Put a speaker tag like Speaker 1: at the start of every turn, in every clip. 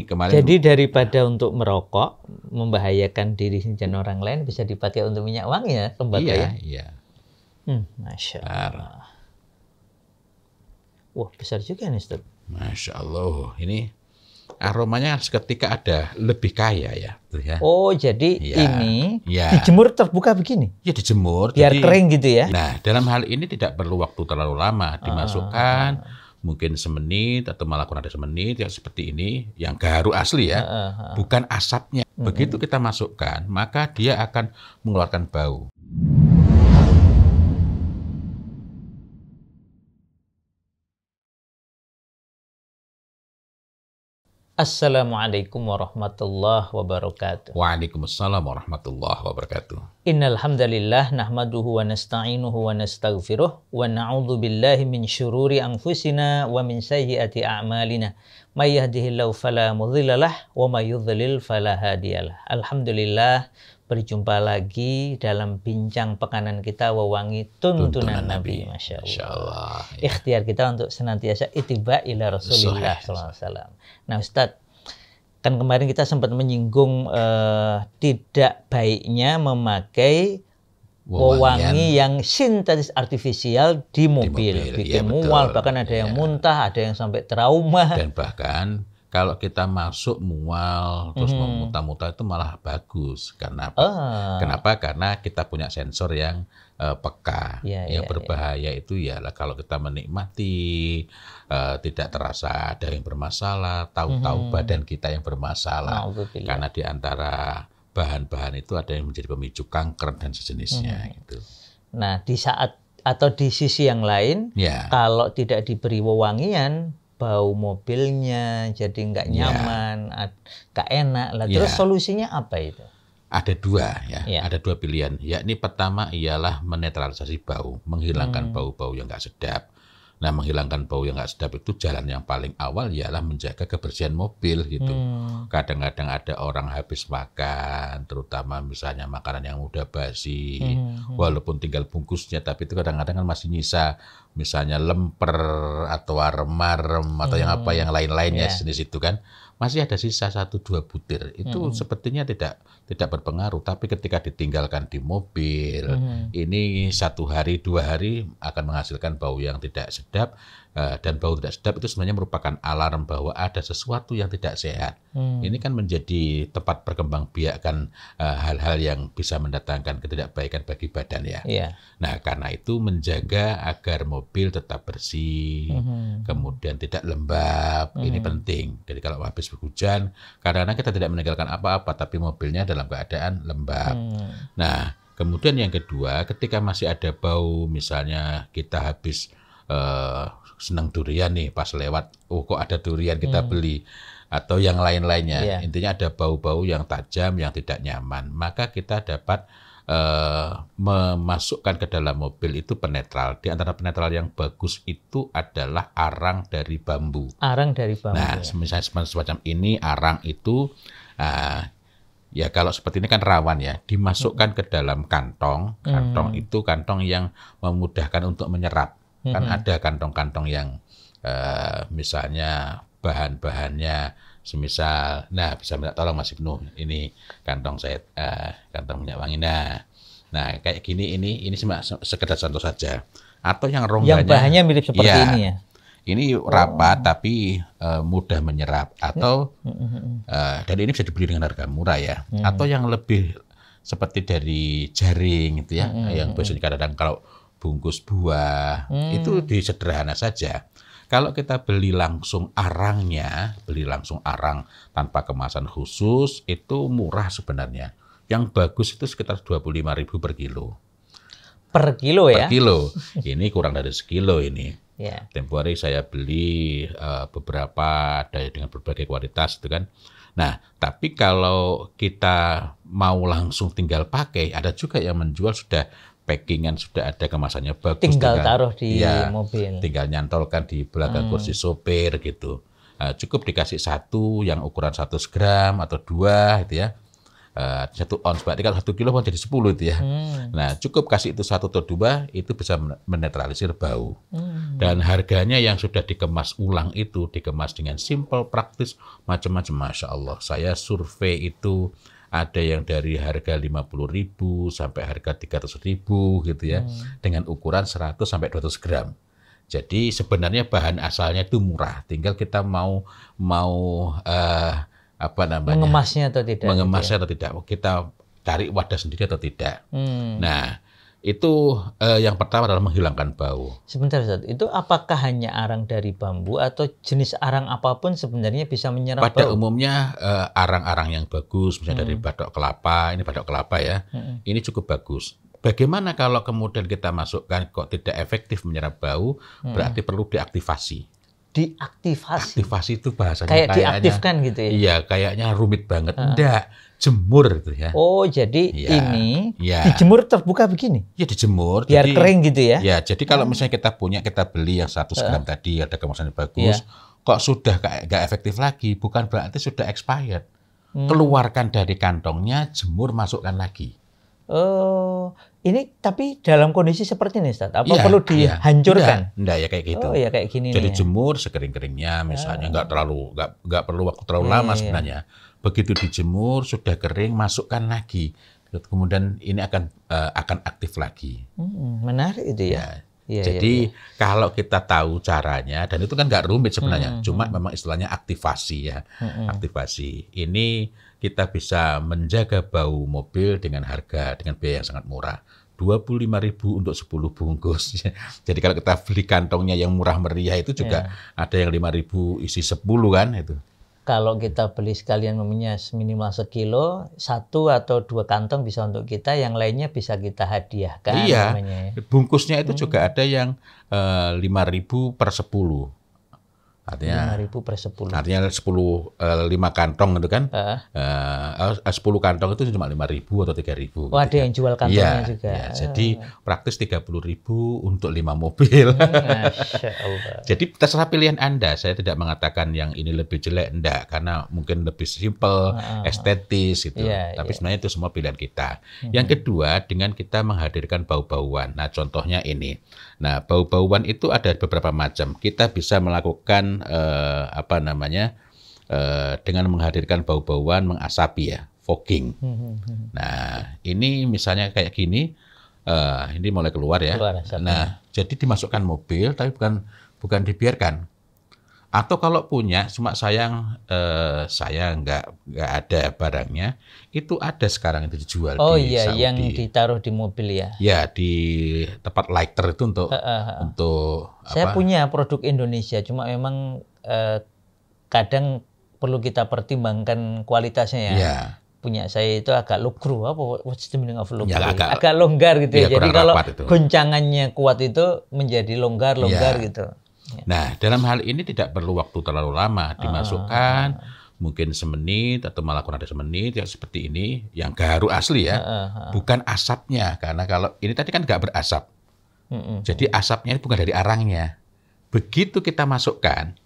Speaker 1: Kemarin, jadi daripada untuk merokok, membahayakan diri dan orang lain, bisa dipakai untuk minyak wangi ya, lembaga ya?
Speaker 2: Iya.
Speaker 1: Masya Allah. Wah, besar juga nih, Ustaz.
Speaker 2: Masya Allah. Ini aromanya seketika ada lebih kaya ya.
Speaker 1: Oh, jadi ini dijemur terbuka begini?
Speaker 2: Ya, dijemur.
Speaker 1: Biar kering gitu ya?
Speaker 2: Nah, dalam hal ini tidak perlu waktu terlalu lama. Dimasukkan, mungkin semenit atau malah kurang dari semenit, yang seperti ini, yang gaharu asli ya, bukan asapnya. Begitu kita masukkan, maka dia akan mengeluarkan bau.
Speaker 1: Assalamualaikum warahmatullahi wabarakatuh.
Speaker 2: Waalaikumsalam warahmatullahi wabarakatuh.
Speaker 1: Innal hamdalillah nahmaduhu wa nasta'inuhu wa nastaghfiruh wa na'udzu billahi min syururi anfusina wa min sayyiati a'malina. May yahdihillahu fala mudhillalah wa may yudhlil fala hadiyalah. Alhamdulillah, berjumpa lagi dalam bincang pekanan kita Wewangi Tuntunan Nabi. Masya Allah. Ya. Ikhtiar kita untuk senantiasa ittiba ila Rasulillah SAW. Nah, Ustadz, kan kemarin kita sempat menyinggung tidak baiknya memakai wewangi yang sintetis artifisial di mobil. Bikin mual, bahkan ada yang muntah, ada yang sampai trauma.
Speaker 2: Dan bahkan kalau kita masuk mual terus memuntah-muntah itu malah bagus. Karena apa? Kenapa? Karena kita punya sensor yang peka. Yang berbahaya itu ya kalau kita menikmati tidak terasa ada yang bermasalah, tahu-tahu badan kita yang bermasalah. Karena di antara bahan-bahan itu ada yang menjadi pemicu kanker dan sejenisnya. Gitu.
Speaker 1: Nah, di saat atau di sisi yang lain, kalau tidak diberi wewangian, bau mobilnya jadi nggak nyaman, nggak enak. Lah, terus solusinya apa itu?
Speaker 2: Ada dua ada dua pilihan. Yakni pertama ialah menetralisasi bau, menghilangkan bau-bau yang nggak sedap. Nah, menghilangkan bau yang nggak sedap itu jalan yang paling awal ialah menjaga kebersihan mobil gitu. Kadang-kadang ada orang habis makan, terutama misalnya makanan yang udah basi, walaupun tinggal bungkusnya, tapi itu kadang-kadang kan masih nyisa, misalnya lemper atau arem-arem atau yang lain-lainnya jenis itu kan. Masih ada sisa 1-2 butir. Itu sepertinya tidak berpengaruh. Tapi ketika ditinggalkan di mobil, ini 1 hari, 2 hari akan menghasilkan bau yang tidak sedap. Dan bau tidak sedap itu sebenarnya merupakan alarm bahwa ada sesuatu yang tidak sehat. Ini kan menjadi tempat perkembangbiakan hal-hal yang bisa mendatangkan ketidakbaikan bagi badan ya. Nah, karena itu menjaga agar mobil tetap bersih, kemudian tidak lembab, ini penting. Jadi kalau habis hujan, kadang-kadang kita tidak meninggalkan apa-apa, tapi mobilnya dalam keadaan lembab. Nah, kemudian yang kedua, ketika masih ada bau, misalnya kita habis senang durian nih, pas lewat, kok ada durian kita beli, atau yang lain-lainnya. Intinya ada bau-bau yang tajam, yang tidak nyaman. Maka kita dapat memasukkan ke dalam mobil itu penetral. Di antara penetral yang bagus itu adalah arang dari bambu.
Speaker 1: Arang dari bambu.
Speaker 2: Nah, misalnya semacam ini, arang itu, ya kalau seperti ini kan rawan ya, dimasukkan ke dalam kantong. Kantong itu kantong yang memudahkan untuk menyerap. Kan ada kantong-kantong yang misalnya bahan-bahannya semisal, nah bisa minta tolong Mas Ibnu, ini kantong saya, kantong minyak wangi. Nah kayak gini, ini sekedar contoh saja. Atau yang rongganya,
Speaker 1: yang bahannya mirip seperti ini ya.
Speaker 2: Ini rapat tapi mudah menyerap. Atau dan ini bisa dibeli dengan harga murah ya. Atau yang lebih seperti dari jaring gitu ya, yang biasanya kadang-kadang kalau bungkus buah, itu sederhana saja. Kalau kita beli langsung arangnya, beli langsung arang tanpa kemasan khusus, itu murah sebenarnya. Yang bagus itu sekitar 25.000 per kilo.
Speaker 1: Per kilo ya?
Speaker 2: Per kilo. Ini kurang dari sekilo ini. Tempo hari saya beli beberapa, ada dengan berbagai kualitas itu kan. Nah, tapi kalau kita mau langsung tinggal pakai, ada juga yang menjual sudah packingan, sudah ada kemasannya bagus.
Speaker 1: Tinggal taruh di mobil.
Speaker 2: Tinggal nyantolkan di belakang kursi sopir gitu. Cukup dikasih satu yang ukuran 100 gram atau 2 gitu ya. 1 ons, berarti kalau 1 kilo jadi 10 itu ya. Nah, cukup kasih itu 1 atau 2, itu bisa menetralisir bau. Dan harganya yang sudah dikemas ulang itu, dikemas dengan simple, praktis, macam-macam, Masya Allah. Saya survei itu ada yang dari harga 50.000 sampai harga 300.000 gitu ya, dengan ukuran 100 sampai 200 gram. Jadi sebenarnya bahan asalnya itu murah, tinggal kita mau
Speaker 1: mengemasnya atau tidak?
Speaker 2: Mengemasnya atau tidak, kita cari wadah sendiri atau tidak. Nah, itu yang pertama adalah menghilangkan bau.
Speaker 1: Sebentar, Ustaz, itu apakah hanya arang dari bambu atau jenis arang apapun sebenarnya bisa menyerap bau?
Speaker 2: Pada umumnya arang-arang yang bagus, misalnya dari batok kelapa, ini batok kelapa ya, ini cukup bagus. Bagaimana kalau kemudian kita masukkan kok tidak efektif menyerap bau, berarti perlu diaktifasi.
Speaker 1: Diaktifasi?
Speaker 2: Aktivasi itu bahasanya
Speaker 1: kayak
Speaker 2: kayaknya,
Speaker 1: diaktifkan gitu ya?
Speaker 2: Iya, kayaknya rumit banget. Enggak, jemur gitu ya.
Speaker 1: Oh, jadi ini
Speaker 2: ya,
Speaker 1: dijemur terbuka begini?
Speaker 2: Ya, dijemur.
Speaker 1: Biar jadi, kering gitu ya?
Speaker 2: Ya, jadi kalau misalnya kita beli yang 100 gram tadi, ada kemasannya bagus, kok sudah nggak efektif lagi, bukan berarti sudah expired. Keluarkan dari kantongnya, jemur, masukkan lagi.
Speaker 1: Oh, ini tapi dalam kondisi seperti ini, Ustaz? Apa perlu dihancurkan?
Speaker 2: Enggak, ya kayak gitu.
Speaker 1: Oh, ya kayak gini.
Speaker 2: Jadi jemur sekering-keringnya, misalnya nggak perlu waktu terlalu lama sebenarnya. Begitu dijemur sudah kering, masukkan lagi. Kemudian ini akan aktif lagi.
Speaker 1: Menarik itu ya.
Speaker 2: Jadi kalau kita tahu caranya, dan itu kan nggak rumit sebenarnya, cuma memang istilahnya aktivasi ya. Aktivasi ini kita bisa menjaga bau mobil dengan biaya yang sangat murah. 25.000 untuk 10 bungkus. Jadi kalau kita beli kantongnya yang murah meriah itu juga ada yang 5.000 isi 10 kan itu.
Speaker 1: Kalau kita beli sekalian minimal sekilo, 1 atau 2 kantong bisa untuk kita, yang lainnya bisa kita hadiahkan.
Speaker 2: Iya, bungkusnya itu juga ada yang 5.000 per 10. Artinya
Speaker 1: 5.000 per 10.
Speaker 2: Artinya 5 kantong itu kan. 10 kantong itu cuma 5.000 atau 3.000.
Speaker 1: Oh, ada yang jual kantongnya juga.
Speaker 2: Ya, jadi praktis 30.000 untuk 5 mobil.
Speaker 1: Masya Allah.
Speaker 2: Jadi terserah pilihan Anda. Saya tidak mengatakan yang ini lebih jelek, enggak, karena mungkin lebih simple, estetis gitu. Tapi sebenarnya itu semua pilihan kita. Yang kedua, dengan kita menghadirkan bau-bauan. Nah, contohnya ini. Nah, bau-bauan itu ada beberapa macam. Kita bisa melakukan dengan menghadirkan bau-bauan, mengasapi ya, fogging. Nah, ini misalnya kayak gini, ini mulai keluar ya. Nah, jadi dimasukkan mobil, tapi bukan dibiarkan. Atau kalau punya, cuma sayang nggak ada barangnya, itu ada sekarang itu dijual di Saudi.
Speaker 1: Yang ditaruh di mobil ya?
Speaker 2: Ya, di tempat lighter itu untuk
Speaker 1: Saya punya produk Indonesia, cuma memang kadang perlu kita pertimbangkan kualitasnya ya. Punya saya itu agak lugru, what's the meaning of lugru? Ya, agak longgar gitu ya. Jadi kalau goncangannya kuat itu menjadi longgar gitu.
Speaker 2: Nah, dalam hal ini tidak perlu waktu terlalu lama, dimasukkan mungkin semenit atau malah kurang dari semenit, yang seperti ini, yang gaharu asli ya, bukan asapnya, karena kalau ini tadi kan nggak berasap, jadi asapnya ini bukan dari arangnya. Begitu kita masukkan,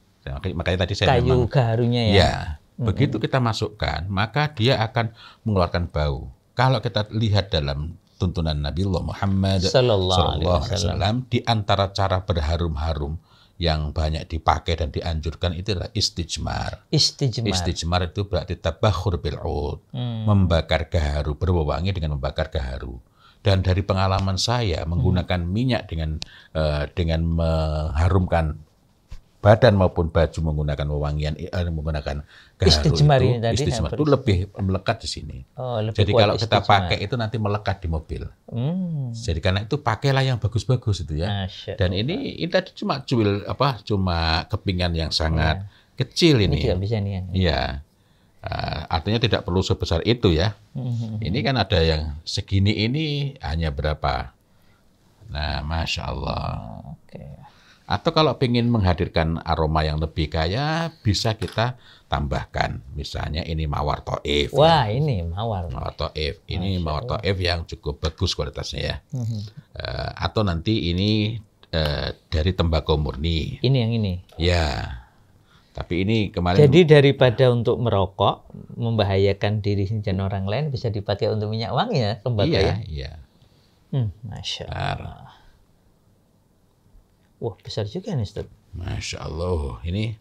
Speaker 2: makanya tadi saya
Speaker 1: kayu gaharunya ya.
Speaker 2: Begitu kita masukkan, maka dia akan mengeluarkan bau. Kalau kita lihat dalam tuntunan Nabiullah Muhammad Sallallahu Alaihi Wasallam, di antara cara berharum-harum yang banyak dipakai dan dianjurkan itu adalah istijmar. Istijmar itu berarti tabakhur bil ud, membakar gaharu, berwewangi dengan membakar gaharu. Dan dari pengalaman saya menggunakan minyak dengan mengharumkan badan maupun baju menggunakan wewangian, menggunakan gaharu istijmar itu lebih melekat di sini. Jadi kalau kita pakai itu nanti melekat di mobil. Jadi karena itu pakailah yang bagus-bagus itu ya. Dan ini tadi cuma kepingan yang sangat kecil ini.
Speaker 1: Ini bisa nih.
Speaker 2: Iya. Artinya tidak perlu sebesar itu ya. Ini kan ada yang segini ini hanya berapa. Nah, Masya Allah. Atau kalau ingin menghadirkan aroma yang lebih kaya, bisa kita tambahkan. Misalnya ini mawar Thaif.
Speaker 1: Wah, ini mawar.
Speaker 2: Mawar Thaif. Ini mawar Thaif yang cukup bagus kualitasnya ya. Atau nanti ini dari tembakau murni.
Speaker 1: Ini yang ini?
Speaker 2: Ya. Tapi ini kemarin.
Speaker 1: Jadi daripada untuk merokok membahayakan diri dan orang lain, bisa dipakai untuk minyak wangi ya, tembaga ya.
Speaker 2: Iya.
Speaker 1: Masya Allah. Wah, besar juga nih Ustaz.
Speaker 2: Masya Allah. Ini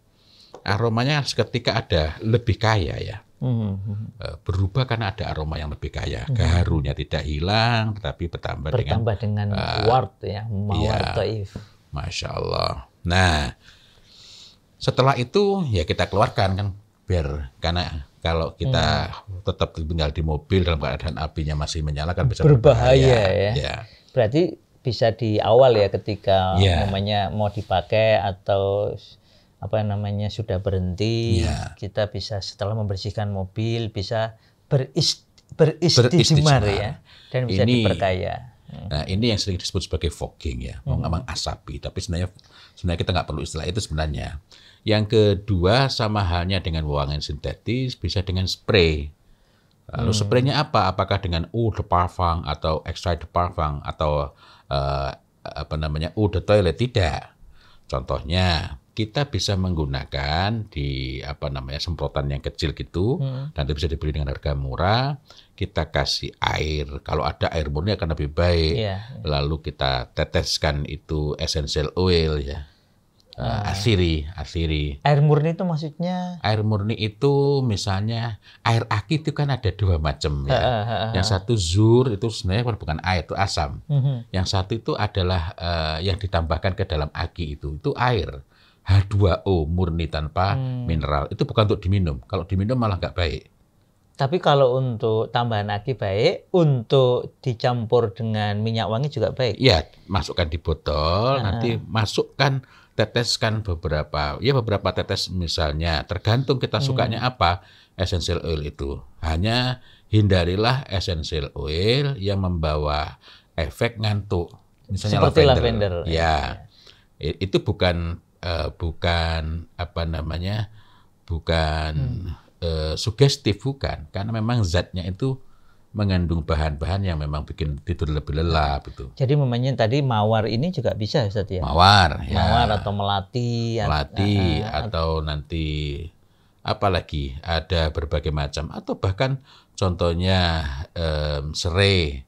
Speaker 2: aromanya seketika ada lebih kaya ya. Berubah karena ada aroma yang lebih kaya. Keharunya tidak hilang, tetapi bertambah
Speaker 1: dengan ward ya, mawar taif.
Speaker 2: Masya Allah. Nah, setelah itu ya kita keluarkan kan, karena kalau kita tetap tinggal di mobil dalam keadaan apinya masih menyala kan bisa
Speaker 1: berbahaya ya. Berarti bisa di awal ya, ketika namanya mau dipakai atau sudah berhenti, kita bisa setelah membersihkan mobil bisa beristijmar ya, dan bisa diperkaya.
Speaker 2: Nah, ini yang sering disebut sebagai fogging ya, mengasapi. Tapi sebenarnya kita nggak perlu istilah itu sebenarnya. Yang kedua, sama halnya dengan wewangian sintetis, bisa dengan spray. Lalu spraynya apa? Apakah dengan eau de parfum atau extrait de parfum atau eau de toilette? Tidak. Contohnya, kita bisa menggunakan di semprotan yang kecil gitu, dan itu bisa dibeli dengan harga murah. Kita kasih air, kalau ada air murni akan lebih baik. Lalu kita teteskan itu essential oil ya. Asiri.
Speaker 1: Air murni itu maksudnya?
Speaker 2: Air murni itu misalnya air aki itu kan ada dua macam ya. Yang satu zur, itu sebenarnya bukan air, itu asam. Yang satu itu adalah yang ditambahkan ke dalam aki itu air. H2O murni tanpa mineral. Itu bukan untuk diminum. Kalau diminum malah nggak baik.
Speaker 1: Tapi kalau untuk tambahan aki baik, untuk dicampur dengan minyak wangi juga baik?
Speaker 2: Iya, masukkan di botol, nanti teteskan beberapa tetes misalnya, tergantung kita sukanya apa essential oil itu. Hanya hindarilah essential oil yang membawa efek ngantuk. Misalnya
Speaker 1: seperti lavender.
Speaker 2: Ya. Itu bukan sugestif, bukan, karena memang zatnya itu mengandung bahan-bahan yang memang bikin tidur lebih lelap itu.
Speaker 1: Jadi memangnya tadi mawar ini juga bisa Ustaz ya?
Speaker 2: Mawar
Speaker 1: atau melati
Speaker 2: atau nanti apalagi ada berbagai macam, atau bahkan contohnya serai.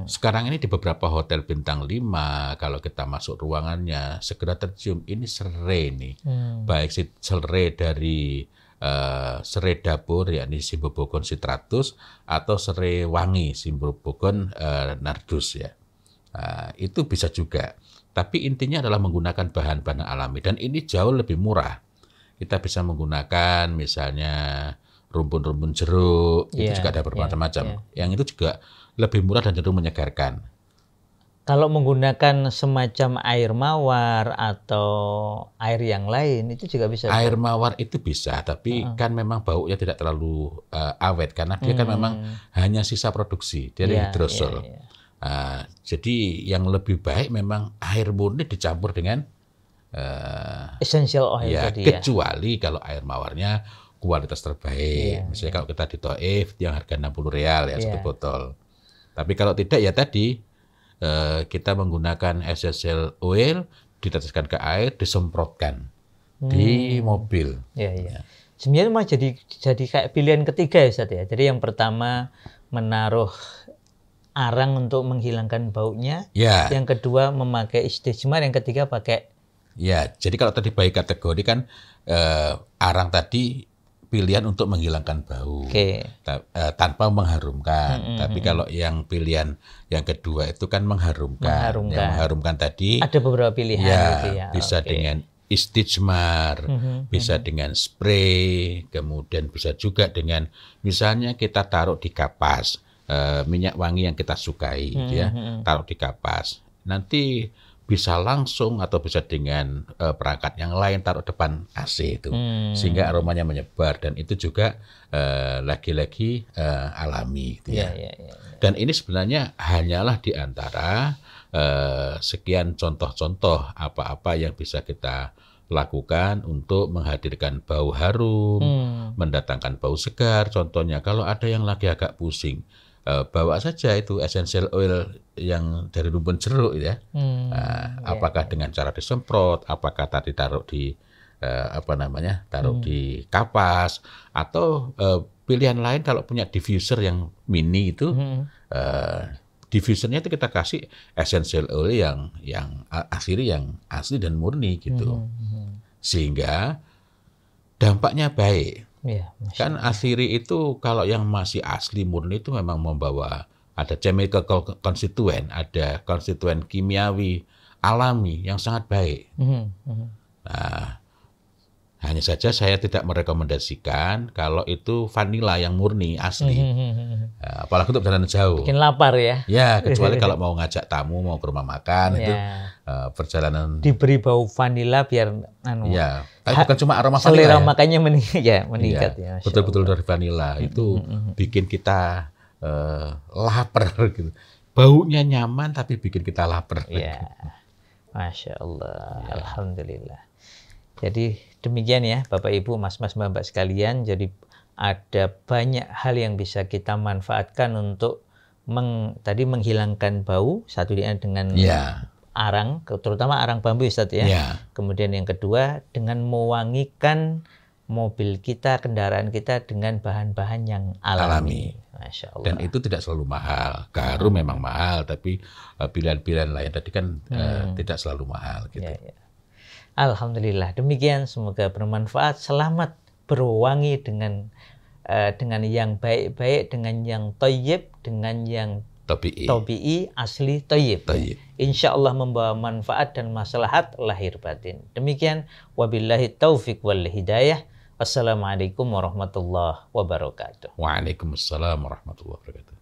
Speaker 2: Sekarang ini di beberapa hotel bintang 5 kalau kita masuk ruangannya segera tercium ini serai nih. Baik serai dari serai dapur yakni Cymbopogon citratus atau serai wangi Cymbopogon nardus ya. Itu bisa juga. Tapi intinya adalah menggunakan bahan-bahan alami, dan ini jauh lebih murah. Kita bisa menggunakan misalnya rumpun-rumpun jeruk, itu juga ada bermacam-macam. Yang itu juga lebih murah dan cenderung menyegarkan.
Speaker 1: Kalau menggunakan semacam air mawar atau air yang lain, itu juga bisa?
Speaker 2: Air mawar itu bisa, tapi kan memang baunya tidak terlalu awet, karena dia kan memang hanya sisa produksi dari hidrosol. Jadi yang lebih baik memang air murni dicampur dengan
Speaker 1: essential oil tadi ya.
Speaker 2: Kecuali kalau air mawarnya kualitas terbaik. Misalnya kalau kita di Taif yang harga 60 rial ya satu botol. Tapi kalau tidak ya tadi kita menggunakan essential oil, diteteskan ke air, disemprotkan di mobil.
Speaker 1: Sebenarnya mah jadi kayak pilihan ketiga ya Ustaz ya. Jadi yang pertama menaruh arang untuk menghilangkan baunya. Yang kedua memakai istijmar, yang ketiga pakai.
Speaker 2: Jadi kalau tadi baik kategori kan arang tadi pilihan untuk menghilangkan bau tanpa mengharumkan. Tapi kalau yang pilihan yang kedua itu kan mengharumkan. Yang mengharumkan tadi
Speaker 1: ada beberapa pilihan.
Speaker 2: Bisa dengan istijmar, bisa dengan spray, kemudian bisa juga dengan misalnya kita taruh di kapas minyak wangi yang kita sukai, taruh di kapas. Nanti bisa langsung atau bisa dengan perangkat yang lain taruh depan AC itu, sehingga aromanya menyebar, dan itu juga lagi-lagi alami gitu ya. Dan ini sebenarnya hanyalah di antara sekian contoh-contoh apa-apa yang bisa kita lakukan untuk menghadirkan bau harum, mendatangkan bau segar. Contohnya kalau ada yang lagi agak pusing, bawa saja itu essential oil yang dari rumpun jeruk ya. Apakah dengan cara disemprot, apakah tadi taruh di taruh di kapas, atau pilihan lain kalau punya diffuser yang mini itu, diffusernya itu kita kasih essential oil yang asli dan murni gitu, sehingga dampaknya baik.
Speaker 1: Ya,
Speaker 2: Kan asiri itu kalau yang masih asli murni itu memang membawa ada chemical constituent, ada konstituen kimiawi alami yang sangat baik. Nah, hanya saja saya tidak merekomendasikan kalau itu vanila yang murni asli. Apalagi untuk perjalanan jauh.
Speaker 1: Bikin lapar ya.
Speaker 2: Ya, kecuali kalau mau ngajak tamu, mau ke rumah makan, itu perjalanan.
Speaker 1: Diberi bau vanila biar
Speaker 2: ya, tapi bukan cuma aroma vanila.
Speaker 1: Selera makannya meningkat ya.
Speaker 2: Betul-betul dari vanila. Itu bikin kita lapar gitu. Baunya nyaman tapi bikin kita lapar.
Speaker 1: Ya. Masya Allah. Ya. Alhamdulillah. Jadi demikian ya Bapak Ibu, Mas-mas, Mbak-mbak sekalian. Jadi ada banyak hal yang bisa kita manfaatkan untuk tadi menghilangkan bau. Satu dengan arang, terutama arang bambu Ustaz ya. Kemudian yang kedua dengan mewangikan mobil kita, kendaraan kita dengan bahan-bahan yang alami. Masya Allah.
Speaker 2: Dan itu tidak selalu mahal. Garu memang mahal, tapi pilihan-pilihan lain tadi kan tidak selalu mahal gitu.
Speaker 1: Ya. Alhamdulillah, demikian, semoga bermanfaat. Selamat berwangi dengan yang baik-baik, dengan yang thayyib, dengan yang tabi'i, asli thayyib. Insya Allah membawa manfaat dan maslahat lahir batin. Demikian, wabillahi taufiq wal hidayah. Wassalamualaikum warahmatullahi wabarakatuh.
Speaker 2: Waalaikumsalam warahmatullahi wabarakatuh.